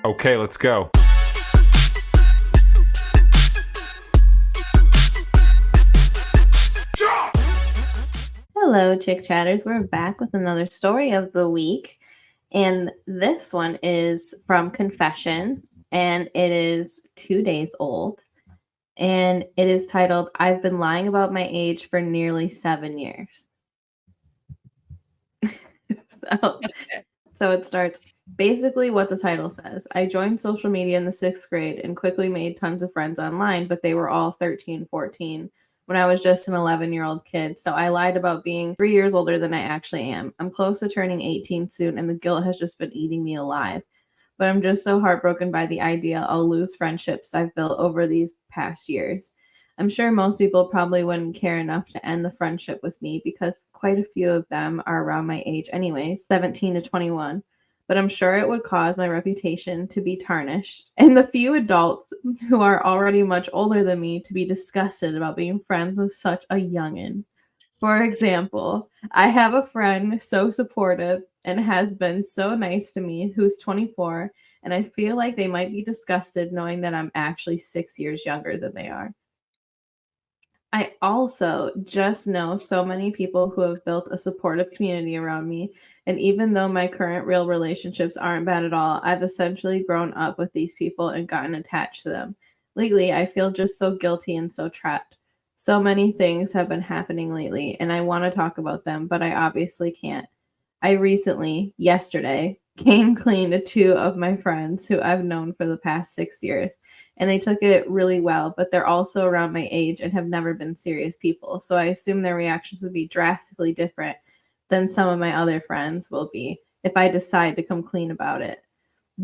Okay, let's go. Hello, Chick Chatters. We're back with another story of the week. And this one is from Confession, and it is 2 days old. And it is titled, I've been lying about my age for nearly 7 years. so, Okay. so it starts basically what the title says. I joined social media in the sixth grade and quickly made tons of friends online, but they were all 13, 14 when I was just an 11-year-old kid. So I lied about being 3 years older than I actually am. I'm close to turning 18 soon, and the guilt has just been eating me alive. But I'm just so heartbroken by the idea I'll lose friendships I've built over these past years. I'm sure most people probably wouldn't care enough to end the friendship with me because quite a few of them are around my age anyway, 17 to 21. But I'm sure it would cause my reputation to be tarnished, and the few adults who are already much older than me to be disgusted about being friends with such a youngin'. For example, I have a friend so supportive and has been so nice to me who's 24, and I feel like they might be disgusted knowing that I'm actually 6 years younger than they are. I also just know so many people who have built a supportive community around me. And even though my current real relationships aren't bad at all, I've essentially grown up with these people and gotten attached to them. Lately, I feel just so guilty and so trapped. So many things have been happening lately, and I want to talk about them, but I obviously can't. I recently, yesterday, came clean to two of my friends who I've known for the past 6 years, and they took it really well, but they're also around my age and have never been serious people. So I assume their reactions would be drastically different than some of my other friends will be if I decide to come clean about it.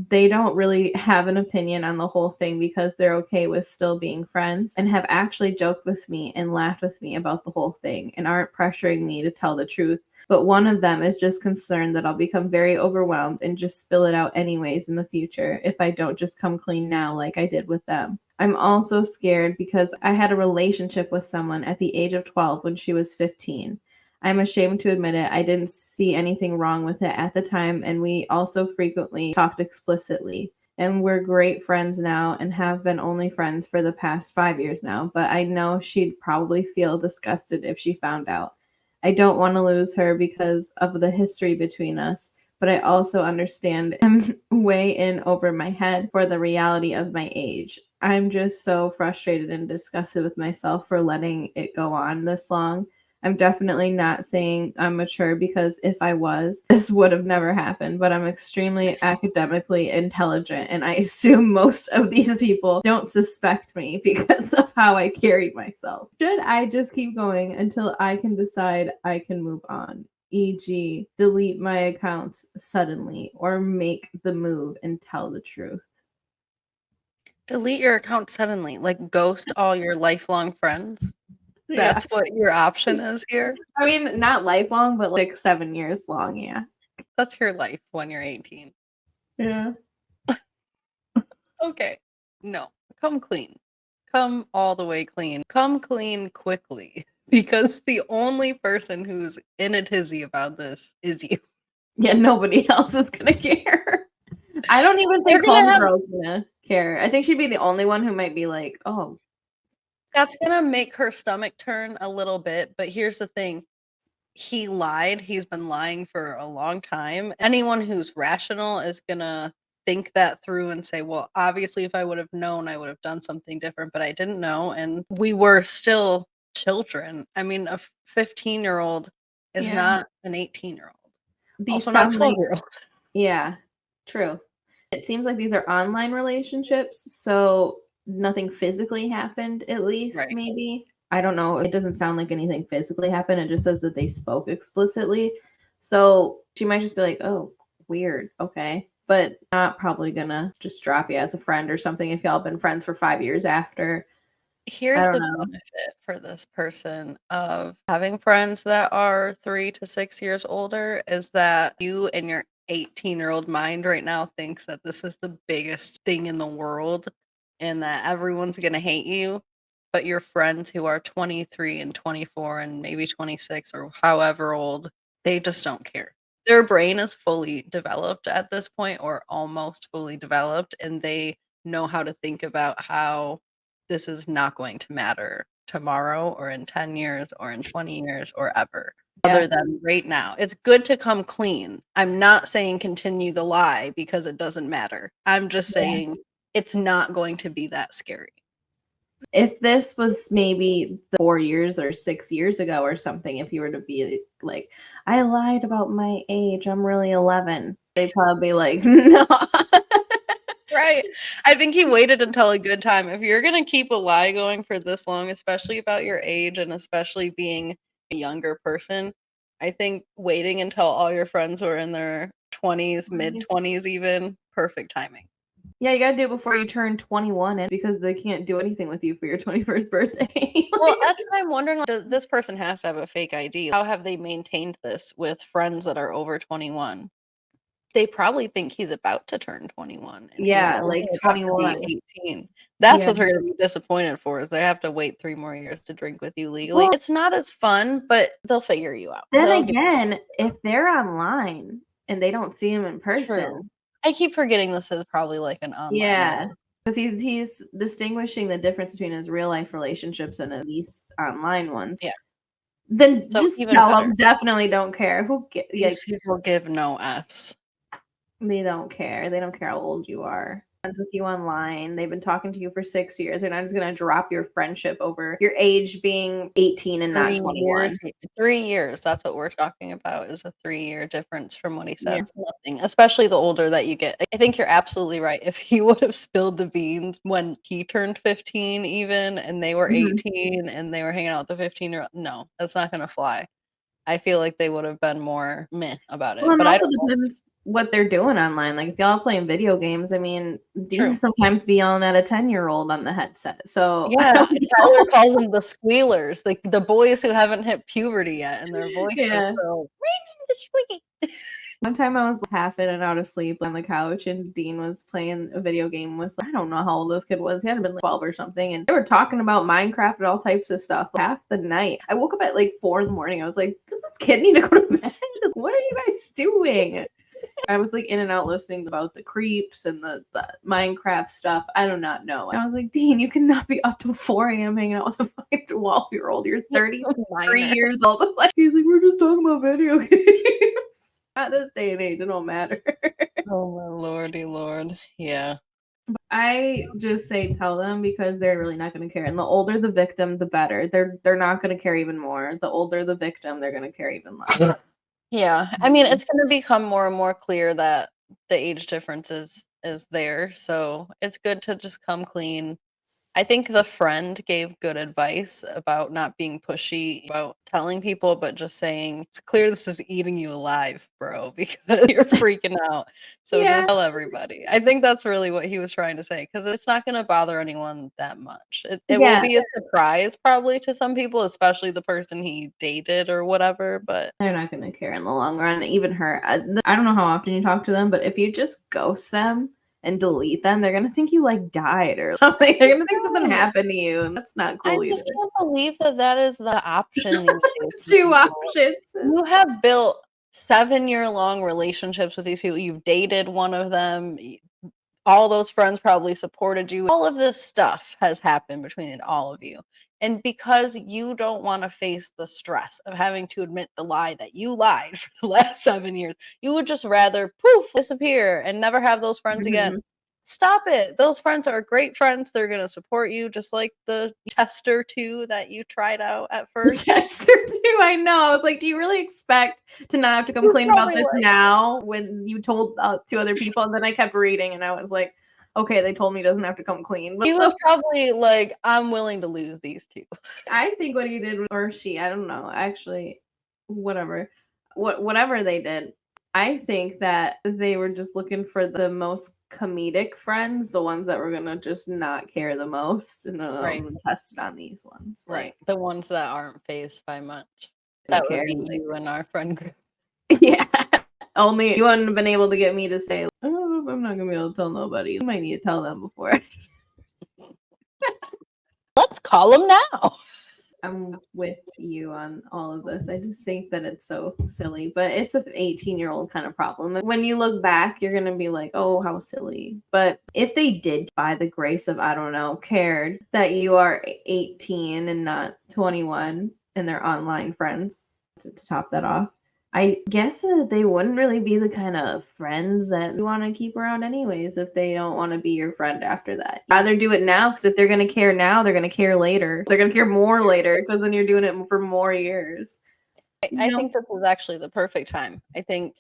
They don't really have an opinion on the whole thing because they're okay with still being friends and have actually joked with me and laughed with me about the whole thing and aren't pressuring me to tell the truth. But one of them is just concerned that I'll become very overwhelmed and just spill it out anyways in the future if I don't just come clean now like I did with them. I'm also scared because I had a relationship with someone at the age of 12 when she was 15. I'm ashamed to admit it. I didn't see anything wrong with it at the time, and we also frequently talked explicitly. And we're great friends now and have been only friends for the past 5 years now, but I know she'd probably feel disgusted if she found out. I don't want to lose her because of the history between us, but I also understand I'm way in over my head for the reality of my age. I'm just so frustrated and disgusted with myself for letting it go on this long. I'm definitely not saying I'm mature because if I was, this would have never happened, but I'm extremely academically intelligent, and I assume most of these people don't suspect me because of how I carried myself. Should I just keep going until I can decide I can move on? E.g., delete my accounts suddenly or make the move and tell the truth. Delete your account suddenly, like ghost all your lifelong friends. Yeah. That's what your option is here. I mean, not lifelong, but like 7 years long. Yeah. That's your life when you're 18. Yeah. Okay. No, come clean. Come all the way clean. Come clean quickly because the only person who's in a tizzy about this is you. Yeah, nobody else is gonna care. I don't even You're think gonna have homegirl's gonna care. I think she'd be the only one who might be like, "Oh, That's gonna make her stomach turn a little bit, but here's the thing. He lied. He's been lying for a long time. Anyone who's rational is gonna think that through and say, well, obviously, if I would have known, I would have done something different, but I didn't know. And we were still children. I mean, a 15-year-old is yeah." not an 18-year-old, These also not a sound like 12-year-old. yeah, true. It seems like these are online relationships, so nothing physically happened, at least, Right. maybe. I don't know. It doesn't sound like anything physically happened. It just says that they spoke explicitly. So she might just be like, "Oh, weird. Okay." But not probably gonna just drop you as a friend or something if y'all been friends for 5 years after. I Here's don't the know. benefit for this person of having friends that are 3 to 6 years older is that you and your 18-year-old mind right now thinks that this is the biggest thing in the world and that everyone's going to hate you. But your friends who are 23 and 24 and maybe 26 or however old, they just don't care. their brain is fully developed at this point, or almost fully developed, and they know how to think about how this is not going to matter tomorrow or in 10 years or in 20 years or ever, other than right now. It's good to come clean. I'm not saying continue the lie because it doesn't matter. I'm just saying it's not going to be that scary. If this was maybe 4 years or 6 years ago or something, if you were to be like, I lied about my age, I'm really 11, they'd probably be like, no. Right. I think he waited until a good time. If you're gonna keep a lie going for this long, especially about your age and especially being a younger person, I think waiting until all your friends were in their 20s, mid-20s even, perfect timing. Yeah, you gotta do it before you turn 21 and because they can't do anything with you for your 21st birthday. Well, that's what I'm wondering, like, this person has to have a fake ID. How have they maintained this with friends that are over 21? They probably think he's about to turn 21 and he's Yeah, only like about to 21. be 18. That's Yeah. what they're gonna be disappointed for, is they have to wait 3 more years to drink with you legally. Well, It's not as fun, but they'll figure you out. then They'll get again, if they're online and they don't see him in true. person, I keep forgetting this is probably like an online yeah, world. because he's distinguishing the difference between his real life relationships and these online ones. Yeah, Then so just even tell better. them, definitely don't care. Yeah, These people give no Fs. they don't care. They don't care how old you are. Friends with you online. They've been talking to you for 6 years. They're not just gonna drop your friendship over your age being 18 and not 3 21. years 3 years, that's what we're talking about, is a 3-year difference from what he said. Yeah. It's nothing, especially the older that you get. I think you're absolutely right. If he would have spilled the beans when he turned 15 even, and they were Mhm. 18 and they were hanging out with the 15-year-old, no, that's not gonna fly. I feel like they would have been more meh about Well, it, and but I also don't know. depends what they're doing online. Like if y'all playing video games, I mean, Dean True. sometimes be yelling at a 10-year-old on the headset. So I Yeah, don't Tyler know. calls them the squealers, like the boys who haven't hit puberty yet, and their voices Yeah. go, "The squeaky." One time I was half in and out of sleep on the couch, and Dean was playing a video game with, I don't know how old this kid was. He had to been like 12 or something. And they were talking about Minecraft and all types of stuff half the night. I woke up at like 4 in the morning. I was like, does this kid need to go to bed? What are you guys doing? I was like in and out listening about the creeps and the Minecraft stuff. I do not know. And I was like, Dean, you cannot be up till 4 a.m. hanging out with a fucking 12-year-old. You're 33 Minor. years old. Like, he's like, we're just talking about video games. At this day and age, it don't matter. Oh my lordy lord. Yeah. I just say tell them because they're really not going to care. And the older the victim, the better. They're not going to care even more. The older the victim, they're going to care even less. Yeah. I mean, it's gonna become more and more clear that the age difference is there, so it's good to just come clean. I think the friend gave good advice about not being pushy about telling people, but just saying, "It's clear this is eating you alive, bro, because you're freaking out. So Yeah. just tell everybody." I think that's really what he was trying to say, because it's not gonna bother anyone that much. It will Yeah. be a surprise probably to some people, especially the person he dated or whatever, but They're not going to care in the long run. Even her. I don't know how often you talk to them, but if you just ghost them and delete them, they're going to think you like died or something. They're going to think something no. happened to you. And that's not I cool either. just can't believe that that is the option these days for Two people. options. You have built 7-year-long relationships with these people. You've dated one of them. All those friends probably supported you. All of this stuff has happened between all of you. And because you don't want to face the stress of having to admit the lie that you lied for the last 7 years, you would just rather poof, disappear and never have those friends again. Mhm. Stop it. Those friends are great friends. They're going to support you, just like the tester two that you tried out at first. Yes, do I know? I was like, do you really expect to not have to You're complain about probably this like, now when you told 2 other people? And then I kept reading and I was like, okay, they told me he doesn't have to come clean. But he so was probably like, I'm willing to lose these two. I think what he did, or she, I don't know, actually, whatever, whatever they did, I think that they were just looking for the most comedic friends, the ones that were gonna just not care the most, and Right. test it on these ones. Right. The ones that aren't phased by much. Like, That would care, be like, you and our friend group. yeah. Only you wouldn't have been able to get me to say, oh, I'm not gonna be able to tell nobody. You might need to tell them before. Let's call them now. I'm with you on all of this. I just think that it's so silly, but it's an 18-year-old kind of problem. When you look back, you're going to be like, oh, how silly. But if they did, by the grace of, I don't know, cared that you are 18 and not 21 and they're online friends, to top that off, I guess that they wouldn't really be the kind of friends that you want to keep around anyways if they don't want to be your friend after that. Rather do it now, because if they're going to care now, they're going to care later. They're going to care more later because then you're doing it for more years. I think this is actually the perfect time. I think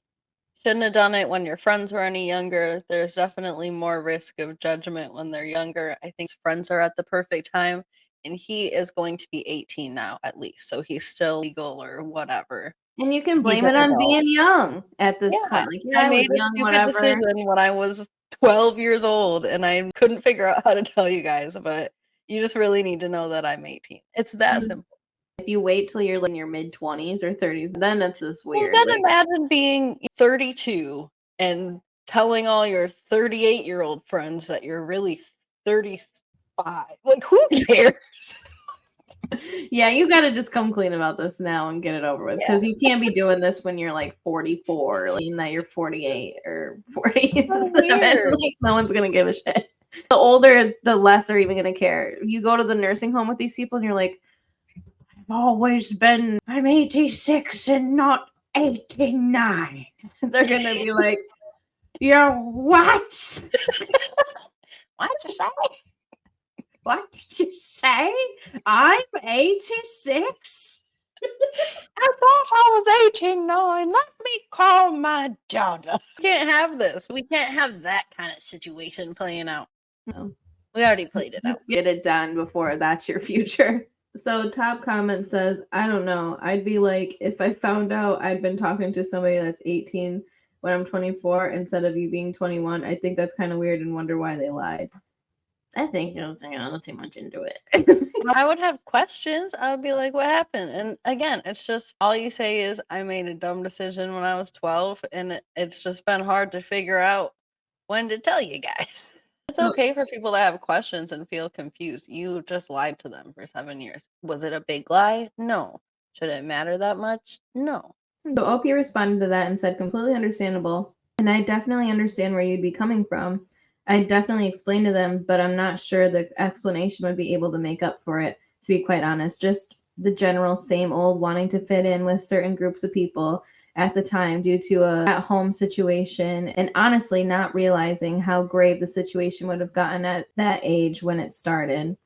shouldn't have done it when your friends were any younger. There's definitely more risk of judgment when they're younger. I think his friends are at the perfect time, and he is going to be 18 now at least, so he's still legal or whatever. And you can He's blame an it on adult. being young at this Yeah, point. Like, I yeah, I was made a young, stupid whatever. decision when I was 12 years old, and I couldn't figure out how to tell you guys, but you just really need to know that I'm 18. It's that simple. If you wait till you're in your mid 20s or 30s, then it's just Well, weird. then Like, imagine being 32 and telling all your 38-year-old friends that you're really 35. Like, who cares? yeah, you got to just come clean about this now and get it over with, because you can't be doing this when you're like 44, like that you're 48 or 40. So weird. Like, no one's gonna give a shit. The older, the less they're even gonna care. You go to the nursing home with these people, and you're like, I'm 86 and not 89. They're gonna be like, you're what? What'd you say? What did you say? I'm 86? I thought I was 89. Let me call my daughter. We can't have this. We can't have that kind of situation playing out. No. We already played it out. Just get it done before that's your future. So top comment says, I don't know. I'd be like, if I found out I'd been talking to somebody that's 18 when I'm 24 instead of you being 21, I think that's kind of weird and wonder why they lied. I think you're too much into it. I would have questions. I would be like, what happened? And again, it's just all you say is, I made a dumb decision when I was 12, and it's just been hard to figure out when to tell you guys. It's okay for people to have questions and feel confused. You just lied to them for 7 years. Was it a big lie? No. Should it matter that much? No. So OP responded to that and said, completely understandable. And I definitely understand where you'd be coming from. I definitely explained to them, but I'm not sure the explanation would be able to make up for it, to be quite honest. Just the general same old wanting to fit in with certain groups of people at the time due to a at-home situation, and honestly not realizing how grave the situation would have gotten at that age when it started.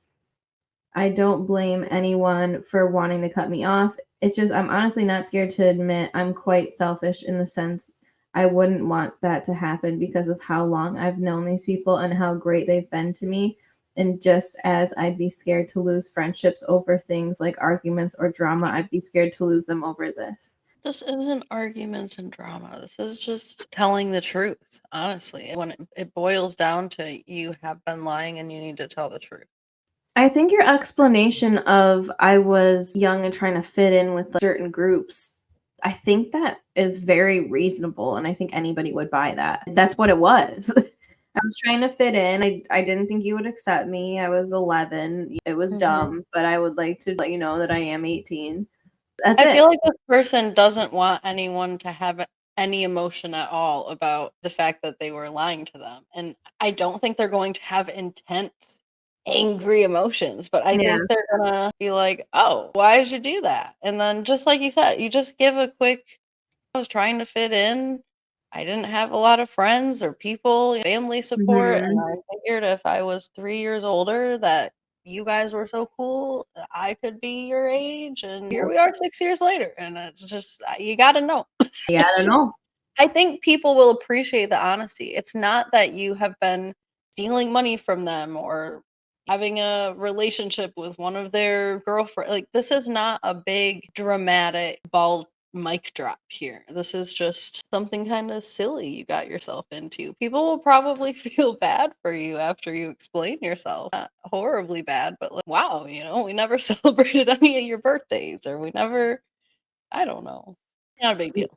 I don't blame anyone for wanting to cut me off. It's just I'm honestly not scared to admit I'm quite selfish in the sense I wouldn't want that to happen because of how long I've known these people and how great they've been to me. And just as I'd be scared to lose friendships over things like arguments or drama, I'd be scared to lose them over this. This isn't arguments and drama. This is just telling the truth, honestly. When it boils down to you have been lying and you need to tell the truth. I think your explanation of I was young and trying to fit in with certain groups, I think that is very reasonable, and I think anybody would buy that. That's what it was. I was trying to fit in. I didn't think you would accept me. I was 11. It was dumb, but I would like to let you know that I am 18. That's I it. feel like this person doesn't want anyone to have any emotion at all about the fact that they were lying to them. And I don't think they're going to have intense, angry emotions, but I Yeah. think they're gonna be like, oh, why did you do that? And then just like you said, you just give a quick, I was trying to fit in. I didn't have a lot of friends or people, family support, and I figured if I was 3 years older that you guys were so cool, I could be your age, and here we are 6 years later, and it's just you gotta know. Yeah, I don't know. I think people will appreciate the honesty. It's not that you have been stealing money from them or having a relationship with one of their girlfriend. Like, this is not a big dramatic bald mic drop here. This is just something kind of silly you got yourself into. People will probably feel bad for you after you explain yourself. Not horribly bad, but like, wow, we never celebrated any of your birthdays, or we never, I don't know. Not a big deal.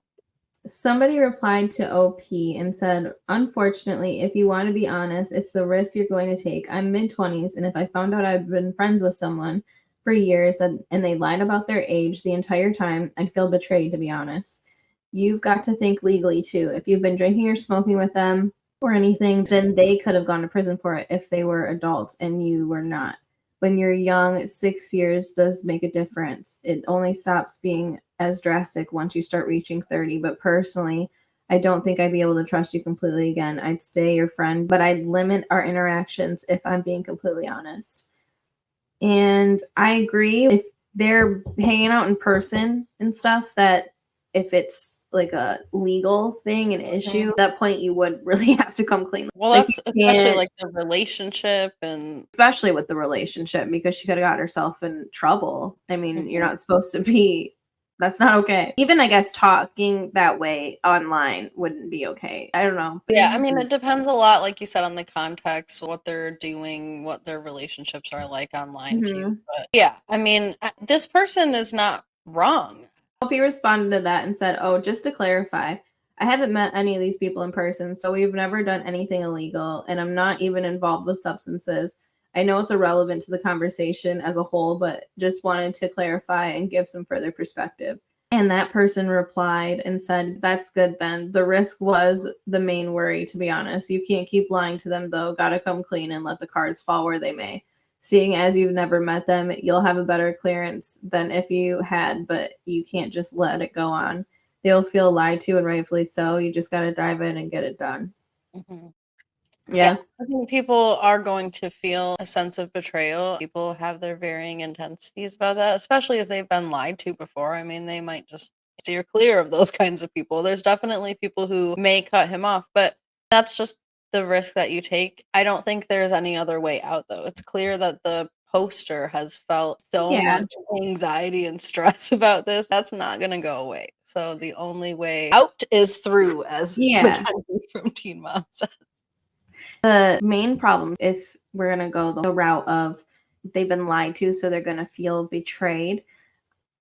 Somebody replied to OP and said, unfortunately, if you want to be honest, it's the risk you're going to take. I'm mid 20s, and if I found out I'd been friends with someone for years and they lied about their age the entire time, I'd feel betrayed, to be honest. You've got to think legally too. If you've been drinking or smoking with them or anything, then they could have gone to prison for it if they were adults and you were not. When you're young, 6 years does make a difference. It only stops being as drastic once you start reaching 30. But personally, I don't think I'd be able to trust you completely again. I'd stay your friend, but I'd limit our interactions if I'm being completely honest. And I agree if they're hanging out in person and stuff, that if it's like a legal thing, an issue, at that point you would really have to come clean. Well, Like that's you especially, can't, like, the relationship and especially with the relationship, because she could have got herself in trouble. I mean, you're Mhm. not supposed to be, that's not okay. Even I guess talking that way online wouldn't be okay. I don't know. Yeah, I mean, it depends a lot, like you said, on the context, what they're doing, what their relationships are like online too, Mhm. but yeah, I mean, this person is not wrong. He responded to that and said, "Oh, just to clarify, I haven't met any of these people in person, so we've never done anything illegal, and I'm not even involved with substances. I know it's irrelevant to the conversation as a whole, but just wanted to clarify and give some further perspective." And that person replied and said, "That's good then. The risk was the main worry, to be honest. You can't keep lying to them, though. Gotta come clean and let the cards fall where they may. Seeing as you've never met them, you'll have a better clearance than if you had, but you can't just let it go on. They'll feel lied to, and rightfully so. You just got to dive in and get it done." Mhm. Yeah, Yeah. I think people are going to feel a sense of betrayal. People have their varying intensities about that, especially if they've been lied to before. I mean, they might just steer clear of those kinds of people. There's definitely people who may cut him off, but that's just the risk that you take. I don't think there's any other way out, though. It's clear that the poster has felt so Yeah. much anxiety and stress about this. That's not going to go away. So the only way out is through, as Yeah. Mackenzie from Teen Mom said. The main problem, if we're going to go the route of they've been lied to, so they're going to feel betrayed,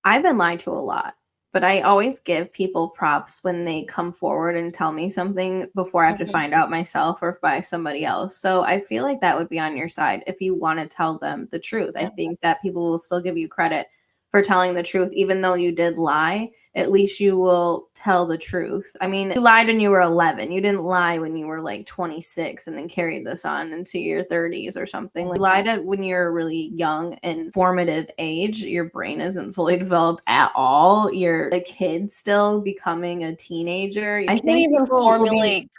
I've been lied to a lot, but I always give people props when they come forward and tell me something before I have to Mhm. find out myself or by somebody else. So I feel like that would be on your side if you want to tell them the truth. I Yeah. think that people will still give you credit for telling the truth, even though you did lie. At least you will tell the truth. I mean, you lied when you were 11. You didn't lie when you were like 26 and then carried this on into your 30s or something. Like, you lied at when you're really young and formative age. Your brain isn't fully developed at all. You're a kid still becoming a teenager. I Can't think even people will be, formulate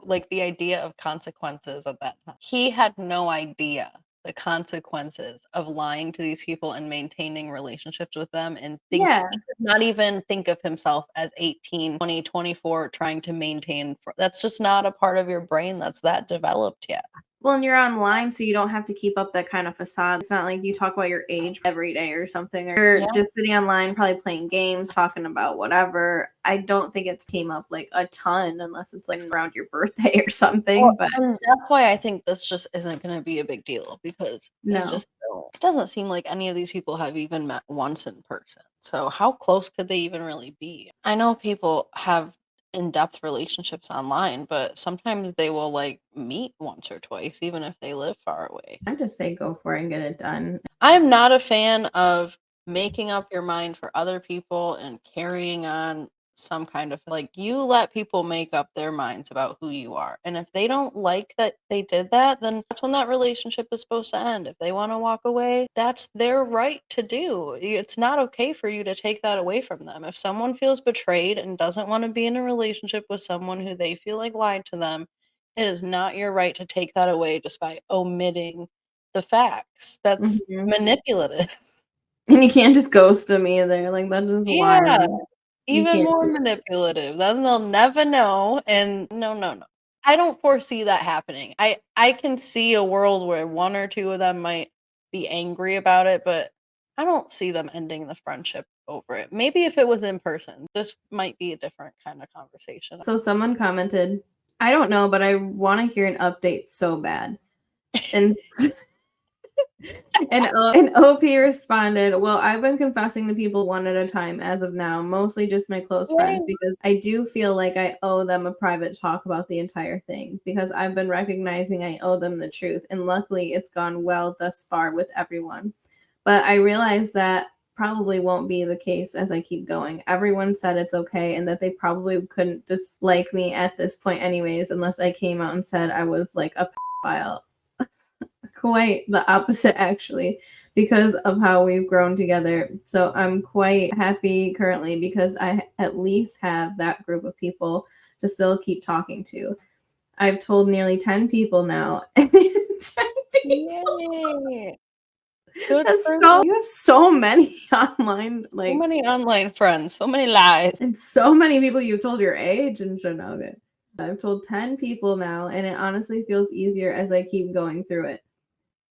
like, the idea of consequences at that time. He had no idea the consequences of lying to these people and maintaining relationships with them, and yeah. he could not even think of himself as 18, 20, 24 trying to maintain that's just not a part of your brain that's that developed yet. Well, and you're online, so you don't have to keep up that kind of facade. It's not like you talk about your age every day or something, or you're Yeah. just sitting online, probably playing games, talking about whatever. I don't think it's came up like a ton unless it's like around your birthday or Well, something, but and that's why I think this just isn't gonna be a big deal because they no. just don't it doesn't seem like any of these people have even met once in person. So how close could they even really be? I know people have in-depth relationships online, but sometimes they will like meet once or twice even if they live far away. I just say go for it and get it done. I'm not a fan of making up your mind for other people and carrying on some kind of like you let people make up their minds about who you are. And if they don't like that they did that, then that's when that relationship is supposed to end. If they want to walk away, that's their right to do. It's not okay for you to take that away from them. If someone feels betrayed and doesn't want to be in a relationship with someone who they feel like lied to them, it is not your right to take that away just by omitting the facts. That's Mhm. manipulative. And you can't just ghost them either. Like that is Yeah, lying. You even can't more do manipulative. Then they'll never know, and no, no, no. I don't foresee that happening. I can see a world where one or two of them might be angry about it, but I don't see them ending the friendship over it. Maybe if it was in person, this might be a different kind of conversation. So someone commented, "I don't know, but I want to hear an update so bad." And and OP responded, "Well, I've been confessing to people one at a time as of now, mostly just my close friends, Right. because I do feel like I owe them a private talk about the entire thing, because I've been recognizing I owe them the truth, and luckily it's gone well thus far with everyone. But I realized that probably won't be the case as I keep going. Everyone said it's okay and that they probably couldn't dislike me at this point anyways, unless I came out and said I was like a pedophile. Quite the opposite, actually, because of how we've grown together. So I'm quite happy currently because I at least have that group of people to still keep talking to. I've told nearly 10 people now. 10 people. Yay. Good That's for so you. you have so many online, So like, many online friends, so many lies. and so many people you've told your age and shit. Okay. I've told 10 people now, and it honestly feels easier as I keep going through it.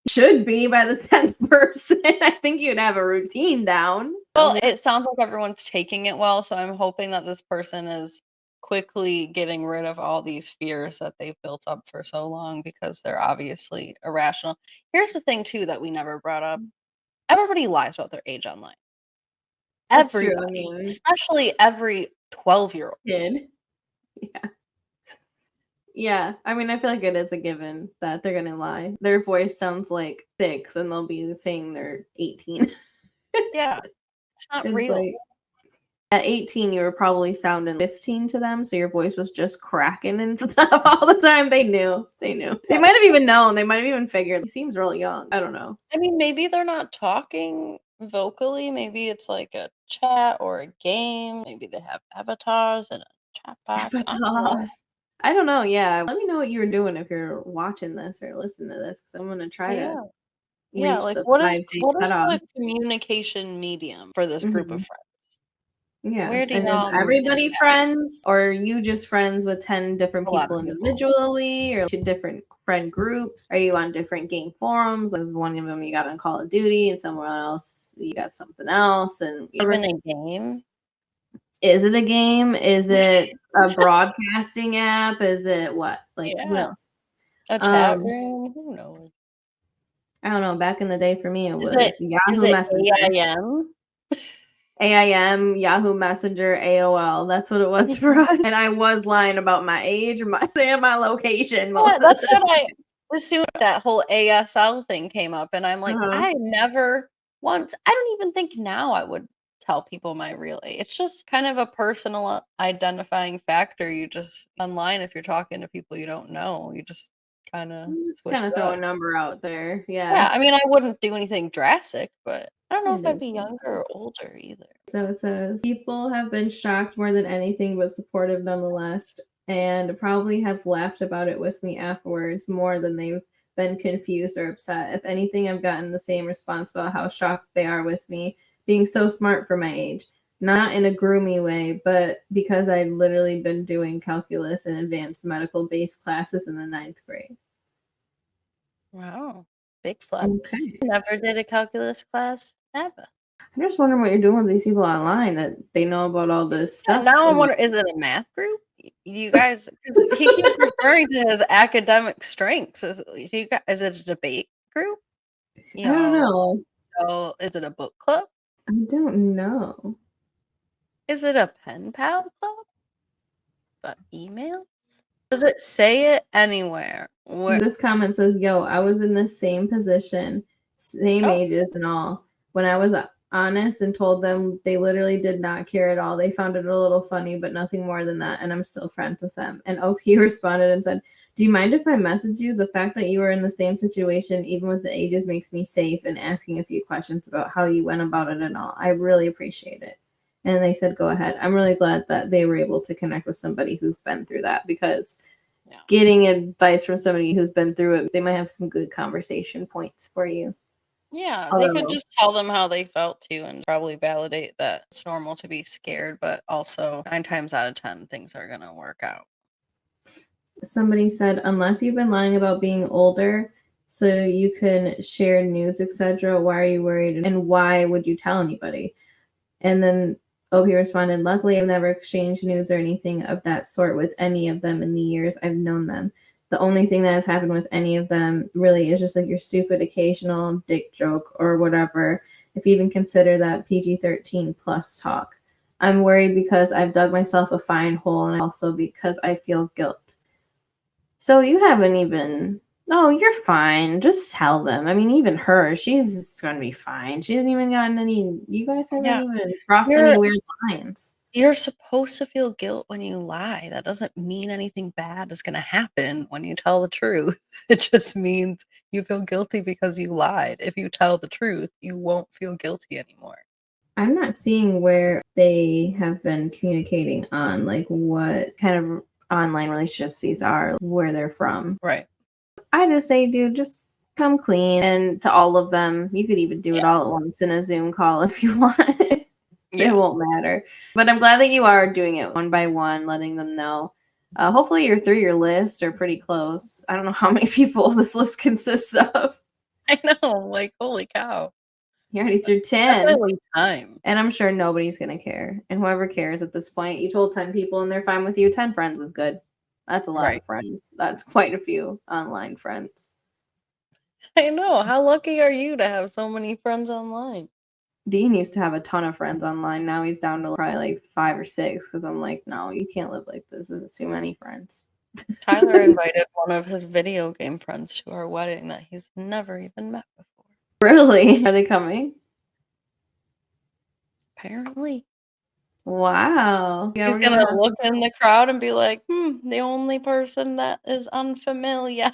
Should be by the 10th person. I think you'd have a routine down. Well, it sounds like everyone's taking it well, so I'm hoping that this person is quickly getting rid of all these fears that they've built up for so long because they're obviously irrational. Here's the thing too that we never brought up. Everybody lies about their age online. That's true. I Everybody, mean, especially every 12-year-old. kid. Yeah. Yeah. I mean, I feel like it is a given that they're gonna lie. Their voice sounds like 6 and they'll be saying they're 18. Yeah, it's not It's real. like at 18 you were probably sounding 15 to them, so your voice was just cracking and stuff all the time. They knew. They might have even known. They might have even figured he seems really young. I don't know. I mean, maybe they're not talking vocally. Maybe it's like a chat or a game. Maybe they have avatars and a chat box. I don't know. I don't know. Yeah, let me know what you were doing if you're watching this or listening to this, because I'm gonna try to Yeah. Yeah, reach like the what is 5-day what is cutoff. the communication medium for this group of Mhm. friends? Yeah, Where do and is y'all everybody friends, or are you just friends with 10 different 11 people people. individually, or 2 different friend groups? Are you on different game forums? Is one of them you got on Call of Duty, and someone else you got something else? And Even a game? is it a game? Is it a broadcasting app? Is it what? Like, what Yeah. else? A chat Um, room? Who knows? I don't know. Back in the day for me, it Is was is Yahoo it Messenger. AIM? AIM, Yahoo Messenger, AOL. That's what it was for us. And I was lying about my age or my location most Yeah, of the that's what time. as soon as that whole ASL thing came up, and I'm like, Uh-huh. I never once I don't even think now I would tell people my real age. It's just kind of a personal identifying factor. You just online, if you're talking to people you don't know, you just kinda Just switch kind of it throw up. a number out there. Yeah, Yeah. I mean, I wouldn't do anything drastic, but I don't know I if I'd do. be younger or older either. So it says people have been shocked more than anything, but supportive nonetheless, and probably have laughed about it with me afterwards more than they've been confused or upset. If anything, I've gotten the same response about how shocked they are with me being so smart for my age. Not in a groomy way, but because I'd literally been doing calculus and advanced medical based classes in the 9th grade. Wow. Big flex. Okay. Never did a calculus class ever. I'm just wondering what you're doing with these people online that they know about all this Yeah, stuff. now I'm wondering, is it a math group? You guys, because he keeps referring to his academic strengths. Is it a debate group? I don't Y'all, know. is it a book club? I don't know. Is it a pen pal club? But emails? Does it say it anywhere? Where? This comment says, "Yo, I was in the same position, same Oh, ages and all. When I was honest and told them they literally did not care at all. They found it a little funny, but nothing more than that. And I'm still friends with them." And OP responded and said, "Do you mind if I message you? The fact that you were in the same situation, even with the ages, makes me safe and asking a few questions about how you went about it and all. I really appreciate it." And they said, "Go ahead." I'm really glad that they were able to connect with somebody who's been through that, because yeah. getting advice from somebody who's been through it, they might have some good conversation points for you. Yeah, they could Although just tell them how they felt too and probably validate that it's normal to be scared, but also 9 times out of 10, things are gonna work out. somebody said, unless you've been lying about being older so you can share nudes, etc., why are you worried? And why would you tell anybody? And then OP responded, luckily, I've never exchanged nudes or anything of that sort with any of them in the years I've known them. The only thing that has happened with any of them really is just like your stupid occasional dick joke or whatever, if you even consider that PG-13 plus talk. I'm worried because I've dug myself a fine hole, and also because I feel guilt. So you haven't even No, you're fine. Just tell them. I mean, even her, she's gonna be fine. She hasn't even gotten any. You guys haven't Yeah. even crossed any You're weird lines. you're supposed to feel guilt when you lie. That doesn't mean anything bad is gonna happen when you tell the truth. It just means you feel guilty because you lied. If you tell the truth, you won't feel guilty anymore. I'm not seeing where they have been communicating on like what kind of online relationships these are, where they're from. Right. I just say, dude, just come clean. And to all of them, you could even do it Yeah. all at once in a Zoom call if you want. It Yeah. won't matter. But I'm glad that you are doing it one by one, letting them know. Hopefully, you're through your list or pretty close. I don't know how many people this list consists of. I know, like, holy cow. You're already through 10. Definitely time. And I'm sure nobody's going to care. And whoever cares at this point, you told 10 people and they're fine with you. 10 friends is good. That's a lot Right. of friends. That's quite a few online friends. I know. How lucky are you to have so many friends online? Dean used to have a ton of friends online. Now he's down to probably like 5 or 6 because I'm like, no, you can't live like this. This is too many friends. Tyler invited one of his video game friends to our wedding that he's never even met before. Really? Are they coming? Apparently. Wow. Yeah, He's we're gonna gonna have. look in the crowd and be like, the only person that is unfamiliar.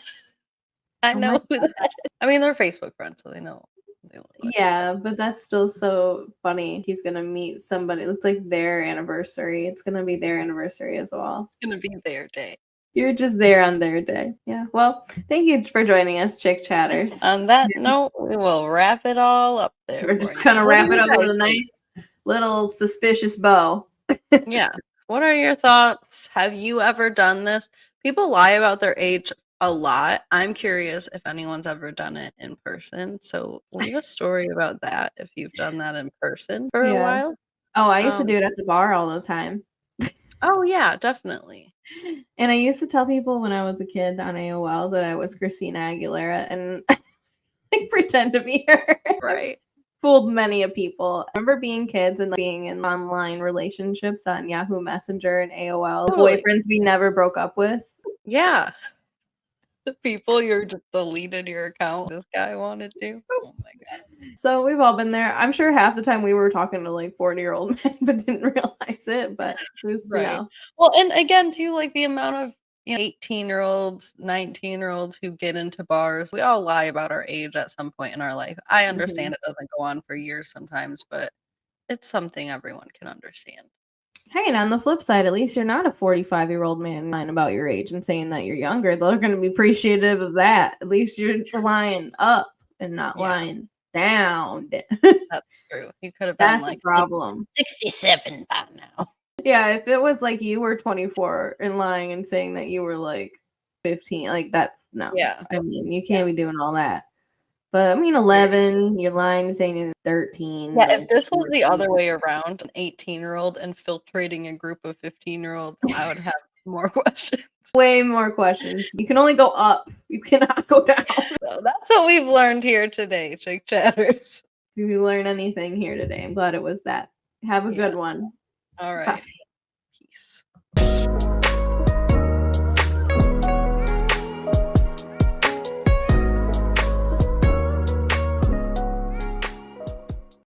I Oh my. know who that is. I mean, they're Facebook friends, so they know what they look like. Yeah, but that's still so funny. He's gonna meet somebody. It looks like their anniversary. It's gonna be their anniversary as well. It's gonna be their day. You're just there on their day. Yeah. Well, thank you for joining us, Chick Chatters. On that note, we will wrap it all up there We're for just you. gonna What do wrap it you up with guys a think? nice little suspicious bow. Yeah. What are your thoughts? Have you ever done this? People lie about their age a lot. I'm curious if anyone's ever done it in person. So leave a story about that if you've done that in person for a Yeah. while. Oh, I used to Um, do it at the bar all the time. oh yeah, definitely. And I used to tell people when I was a kid on AOL that I was Christina Aguilera and like pretend to be her. Right. Fooled many of people. I remember being kids and like, being in online relationships on Yahoo Messenger and AOL. Totally. Boyfriends we never broke up with. Yeah. The people you're just deleted your account. This guy wanted to. Oh my god. So we've all been there. I'm sure half the time we were talking to like 40-year-old men but didn't realize it. But who's to Right. know? Well, and again, too, like the amount of 18-year-olds, 19-year-olds who get into bars. We all lie about our age at some point in our life. I Mhm. understand it doesn't go on for years sometimes, but it's something everyone can understand. Hey, and on the flip side, at least you're not a 45-year-old man lying about your age and saying that you're younger. They're going to be appreciative of that. At least you're lying up and not Yeah, lying down. that's true. You could have been That's a like problem. 67 by now. Yeah, if it was like you were 24 and lying and saying that you were like 15, like that's no. Yeah, I mean, you yeah. can't be doing all that. But I mean, Very 11, you're lying saying you're 13, Yeah, if like this was the 14. other way around, an 18-year-old infiltrating a group of 15-year-olds, I would have more questions. Way more questions. You can only go up. You cannot go down. So that's what we've learned here today, Chick Chatters. If you learn anything here today, I'm glad it was that. Have a Yeah. good one. All Bye. right.